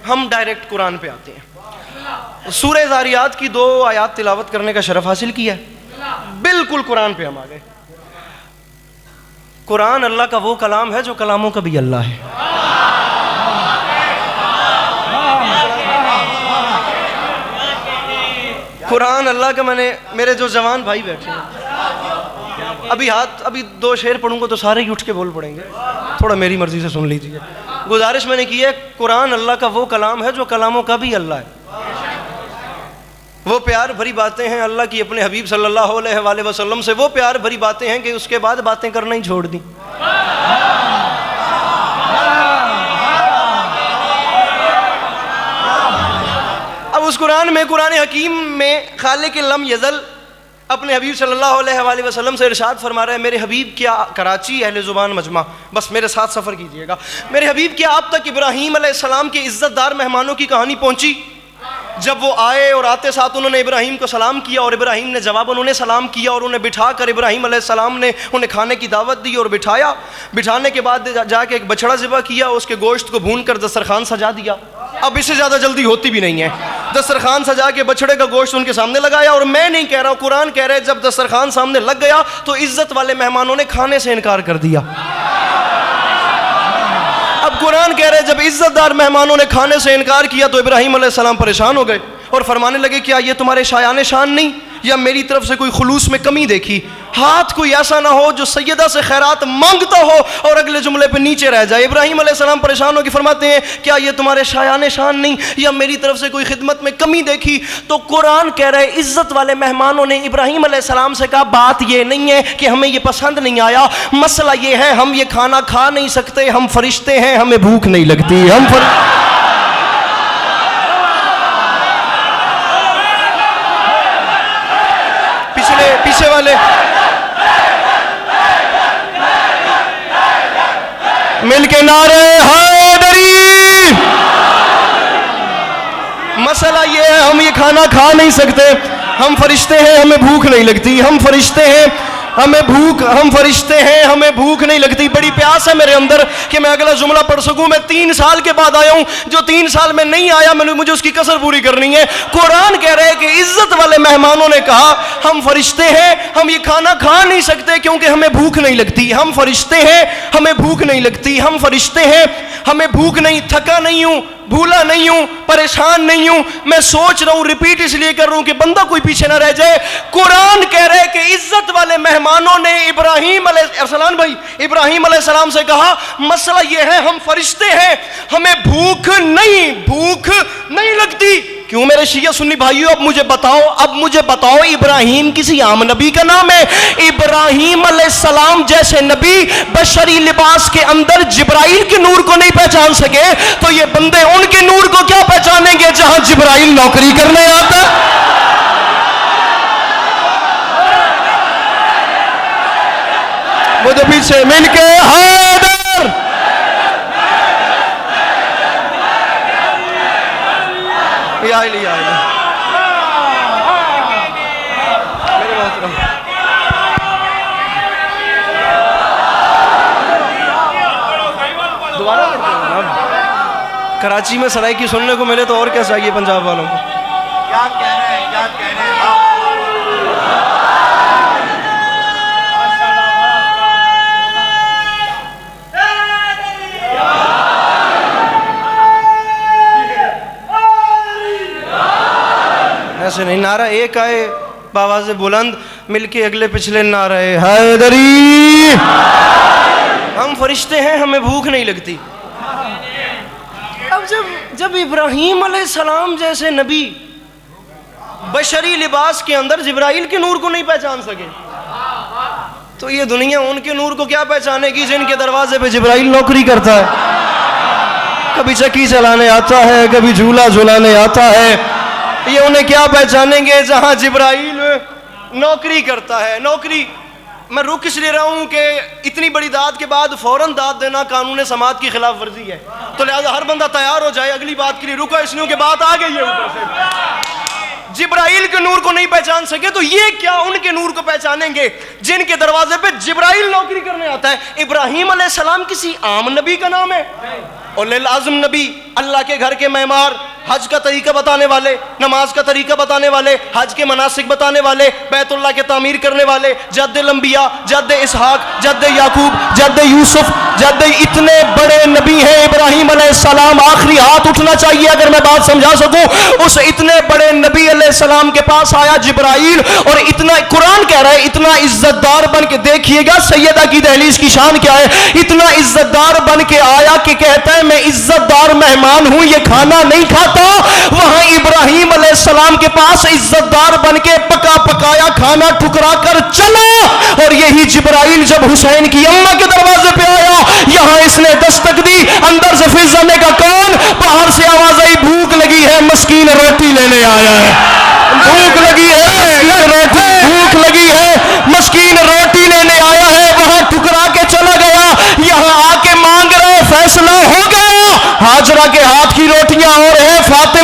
हम डायरेक्ट कुरान पे आते हैं। सूरह ज़ारियात की 2 आयात तिलावत करने का शरफ हासिल किया, बिल्कुल कुरान पे हम आ गए। कुरान अल्लाह का वो कलाम है जो कलामों का भी अल्लाह है। कुरान अल्लाह का, मेरे जो जवान भाई बैठे हैं, अभी 2 शेर पढ़ूंगा तो सारे ही उठ के बोल पड़ेंगे, थोड़ा मेरी मर्जी से सुन लीजिए। गुजारिश मैंने की है, कुरान अल्लाह का वो कलाम है जो कलामों का भी अल्लाह है। वो प्यार भरी बातें हैं अल्लाह की अपने हबीब सल्लल्लाहु अलैहि वसल्लम से, वो प्यार भरी बातें हैं कि उसके बाद बातें करना ही छोड़ दी। अब उस कुरान में, कुरान हकीम में खालिक लम यज़ल अपने हबीब सल्लल्लाहु अलैहि वसल्लम से इरशाद फरमा रहा है, मेरे हबीब क्या, कराची अहले ज़ुबान मजमा, बस मेरे साथ सफ़र कीजिएगा। मेरे हबीब क्या आप तक इब्राहीम अलैहिस्सलाम के इज़्ज़तदार मेहमानों की कहानी पहुंची? जब वो आए और आते साथ उन्होंने इब्राहीम को सलाम किया और इब्राहीम ने जवाब उन्हें सलाम किया और उन्हें बिठा कर इब्राहीम अलैहिस्सलाम ने उन्हें खाने की दावत दी और बिठाया। बिठाने के बाद जाके एक बछड़ा ज़िबा किया, उसके गोश्त को भून कर दस्तरखान सजा दिया। अब इससे ज़्यादा जल्दी होती भी नहीं है। दस्तरखान सजा के बछड़े का गोश्त उनके सामने लगाया, और मैं नहीं कह रहा हूँ, कुरान कह रहे, जब दस्तरखान सामने लग गया तो इज्जत वाले मेहमानों ने खाने से इनकार कर दिया। अब कुरान कह रहे, जब इज्जतदार मेहमानों ने खाने से इनकार किया तो इब्राहीम अलैहिस्सलाम परेशान हो गए और फरमाने लगे, क्या ये तुम्हारे शायान शान नहीं, या मेरी तरफ से कोई खुलूस में कमी देखी? हाथ कोई ऐसा ना हो जो सैयदा से खैरात मांगता हो और अगले जुमले पे नीचे रह जाए। इब्राहीम अलैहिस्सलाम परेशान होकर फरमाते हैं, क्या ये तुम्हारे शायान शान नहीं, या मेरी तरफ से कोई खिदमत में कमी देखी? तो कुरान कह रहे, इज्जत वाले मेहमानों ने इब्राहीम अलैहिस्सलाम से कहा, बात ये नहीं है कि हमें ये पसंद नहीं आया, मसला ये है हम ये खाना खा नहीं सकते, हम फरिश्ते हैं, हमें भूख नहीं लगती। पीछे वाले मिलके नारे हैदरी। मसला ये है हम ये खाना खा नहीं सकते, हम फरिश्ते हैं, हमें भूख नहीं लगती, हम फरिश्ते हैं, हम फरिश्ते हैं, हमें भूख नहीं लगती। बड़ी प्यास है मेरे अंदर कि मैं अगला जुमला पढ़ सकूं। मैं 3 साल के बाद आया हूं, जो 3 साल में नहीं आया मुझे उसकी कसर पूरी करनी है। कुरान कह रहे हैं कि इज्जत वाले मेहमानों ने कहा, हम फरिश्ते हैं, हम ये खाना खा नहीं सकते क्योंकि हमें भूख नहीं लगती। हम फरिश्ते हैं, हमें भूख नहीं लगती, हम फरिश्ते हैं, हमें भूख नहीं, थका नहीं हूं, भूला नहीं हूं, परेशान नहीं हूं। मैं सोच रहा हूं, रिपीट इसलिए कर रहा हूं कि बंदा कोई पीछे ना रह जाए। कुरान कह रहे हैं कि इज्जत वाले मेहमानों ने इब्राहीम अलैहिस्सलाम से कहा, मसला यह है हम फरिश्ते हैं, हमें भूख नहीं लगती। क्यों मेरे शिया सुन्नी भाइयों, अब मुझे बताओ इब्राहीम किसी आम नबी का नाम है? इब्राहीम अलैहिस्सलाम जैसे नबी बशरी लिबास के अंदर जिब्राइल के नूर को नहीं पहचान सके, तो ये बंदे उनके नूर को क्या पहचानेंगे जहां जिब्राइल नौकरी करने आता? मुझे पीछे मिलके हैदर। कराची में सराइकी सुनने को मिले तो और क्या चाहिए पंजाब वालों को। क्या कह रहे हैं ऐसे नहीं, नारा एक आए बावाज़े बुलंद, मिलके अगले पिछले नारे हैदरी। हम फरिश्ते हैं, हमें भूख नहीं लगती। अब जब इब्राहीम अलैहिस्सलाम जैसे नबी बशरी लिबास के अंदर जिब्राइल के नूर को नहीं पहचान सके, तो ये दुनिया उनके नूर को क्या पहचानेगी जिनके दरवाजे पे जिब्राइल नौकरी करता है। कभी चक्की चलाने आता है, कभी झूला झुलाने आता है। ये उन्हें क्या पहचानेंगे जहां जिब्राइल नौकरी करता है। नौकरी, मैं रुक इसलिए रहा हूं कि इतनी बड़ी दाद के बाद फौरन दाद देना कानून समाज की खिलाफ वर्जी है, तो लिहाजा हर बंदा तैयार हो जाए अगली बात के लिए। रुको इसलिए कि बात आ गई है ऊपर से। जिब्राइल के नूर को नहीं पहचान सके तो ये क्या उनके नूर को पहचानेंगे जिनके दरवाजे पे जिब्राइल नौकरी करने आता है। इब्राहीम अलैहिस्सलाम किसी आम नबी का नाम है? उलिल आज़म नबी, अल्लाह के घर के मेहमान, हज का तरीका बताने वाले, नमाज का तरीका बताने वाले, हज के मनासिक बताने वाले, बैतुल्लाह के तामीर करने वाले, जद्दुल अंबिया, जद्द इसहाक, जद्द याकूब, जद्द यूसुफ, जद्द, इतने बड़े नबी हैं इब्राहिम अलैहिस्सलाम। आखिरी हाथ उठना चाहिए अगर मैं बात समझा सकूं। उस इतने बड़े नबी अलैहिस्सलाम के पास आया जिब्राइल, और इतना, कुरान कह रहा है इतना इज्जतदार बन के, देखिएगा सैयदा की दहलीज की शान क्या है, इतना इज्जतदार बन के आया कि कहता है मैं इज्जतदार मेहमान हूं, ये खाना नहीं खाता। वहां इब्राहिम अलैहिस्सलाम के पास इज्जतदार बन के पका पकाया खाना ठुकरा कर चला। और यही जिब्राइल जब हुसैन की अम्मा के दरवाजे पे आया, यहां इसने दस्तक दी, अंदर से फिर जाने का कौन, बाहर से आवाज आई भूख लगी है मस्कीन रोटी लेने आया है, भूख लगी है मस्कीन रोटी, भूख लगी है मस्कीन रोटी लेने आया है। वहां ठुकरा के चला गया, यहां आके मांग रहे, फैसला हो गया, हाजरा के हाथ की रोटियां और है, फातिमा